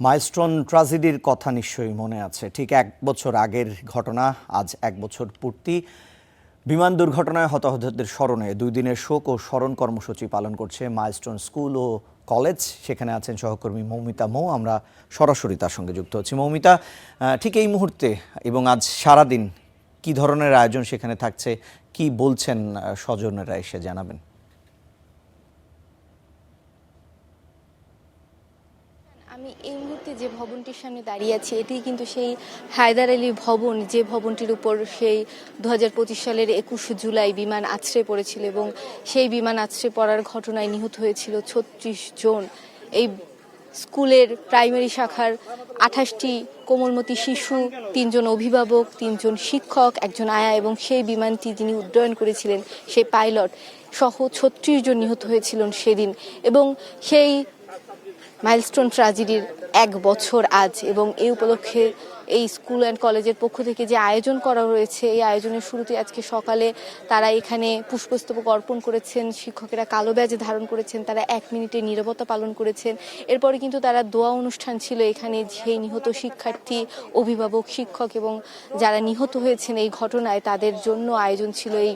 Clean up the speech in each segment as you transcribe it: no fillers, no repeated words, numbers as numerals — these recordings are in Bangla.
মাইলস্টোন ট্র্যাজেডির কথা নিশ্চয়ই মনে আছে। ঠিক ১ বছর আগের ঘটনা, আজ ১ বছর পূর্তি। বিমান দুর্ঘটনায় হতাহতদের স্মরণে ২ দিনের শোক ও স্মরণ কর্মসূচি পালন করছে মাইলস্টোন স্কুল ও কলেজ। সেখানে আছেন সহকর্মী মৌমিতা মৌ। আমরা সরাসরি তার সঙ্গে যুক্ত হচ্ছি। মৌমিতা, ঠিক এই মুহূর্তে এবং আজ সারাদিন কি ধরনের আয়োজন সেখানে থাকছে, কি বলছেন স্বজনেরা, এসে জানাবেন। আমি এই মুহূর্তে যে ভবনটির সামনে দাঁড়িয়ে আছি, এটি কিন্তু সেই হায়দার আলী ভবন, যে ভবনটির উপর সেই ২০২৫ সালের ২১ জুলাই বিমান আছড়ে পড়েছিল এবং সেই বিমান আছড়ে পড়ার ঘটনায় নিহত হয়েছিল ৩৬ জন। এই স্কুলের প্রাইমারি শাখার ২৮টি কোমলমতি শিশু, ৩ জন অভিভাবক, ৩ জন শিক্ষক, একজন আয়া এবং সেই বিমানটি যিনি উড্ডয়ন করেছিলেন সেই পাইলট সহ ৩৬ জন নিহত হয়েছিলেন সেদিন। এবং সেই মাইলস্টোন ট্র্যাজেডির ১ বছর আজ, এবং এই উপলক্ষে এই স্কুল অ্যান্ড কলেজের পক্ষ থেকে যে আয়োজন করা হয়েছে, এই আয়োজনের শুরুতে আজকে সকালে তারা এখানে পুষ্পস্তবক অর্পণ করেছেন, শিক্ষকেরা কালো ব্যাজ ধারণ করেছেন, তারা ১ মিনিটের নীরবতা পালন করেছেন। এরপরে কিন্তু তারা দোয়া অনুষ্ঠান ছিল এখানে, সেই নিহত শিক্ষার্থী, অভিভাবক, শিক্ষক এবং যারা নিহত হয়েছেন এই ঘটনায় তাদের জন্য আয়োজন ছিল এই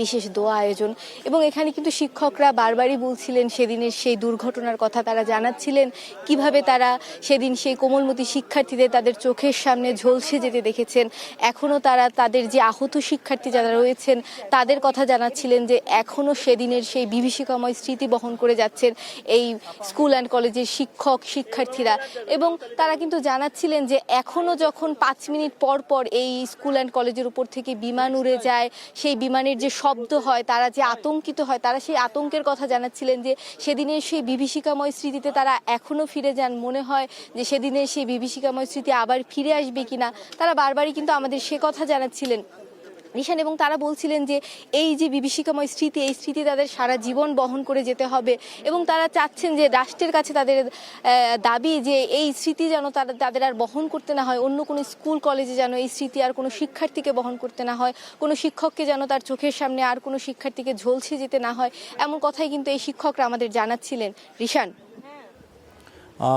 বিশেষ দোয়া আয়োজন। এবং এখানে কিন্তু শিক্ষকরা বারবারই বলছিলেন সেদিনের সেই দুর্ঘটনার কথা, তারা জানাচ্ছিলেন কিভাবে তারা সেদিন সেই কোমলমতি শিক্ষার্থীদের তাদের চোখের সামনে ঝলসে যেতে দেখেছেন। এখনও তারা তাদের যে আহত শিক্ষার্থী যারা রয়েছেন তাদের কথা জানাচ্ছিলেন, যে এখনও সেদিনের সেই বিভীষিকাময় স্মৃতি বহন করে যাচ্ছেন এই স্কুল অ্যান্ড কলেজের শিক্ষক শিক্ষার্থীরা। এবং তারা কিন্তু জানাচ্ছিলেন যে এখনও যখন ৫ মিনিট পর পর এই স্কুল অ্যান্ড কলেজের উপর থেকে বিমান উড়ে যায়, সেই বিমানের যে শব্দ হয়, তারা যে আতঙ্কিত হয়, তারা সেই আতঙ্কের কথা জানাচ্ছিলেন, যে সেদিনের সেই বিভীষিকাময় স্মৃতিতে তারা এখনও ফিরে যান। মনে হয় যে সেদিনের সেই বিভীষিকাময় স্মৃতি আবার ফিরে আসবে কিনা, তারা বারবারই কিন্তু আমাদের সে কথা জানাচ্ছিলেন নিশান। এবং তারা বলছিলেন যে এই যে বিভীষিকাময় স্মৃতি, এই স্মৃতি তাদের সারা জীবন বহন করে যেতে হবে। এবং তারা চাচ্ছেন যে রাষ্ট্রের কাছে তাদের দাবি যে এই স্মৃতি যেন তাদের আর বহন করতে না হয়, অন্য কোনো স্কুল কলেজে যেন এই স্মৃতি আর কোনো শিক্ষার্থীকে বহন করতে না হয়, কোনো শিক্ষককে যেন তার চোখের সামনে আর কোনো শিক্ষার্থীকে ঝলসে যেতে না হয়। এমন কথাই কিন্তু এই শিক্ষকরা আমাদের জানাচ্ছিলেন। রিশান।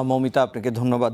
মৌমিতা, আপনাকে ধন্যবাদ।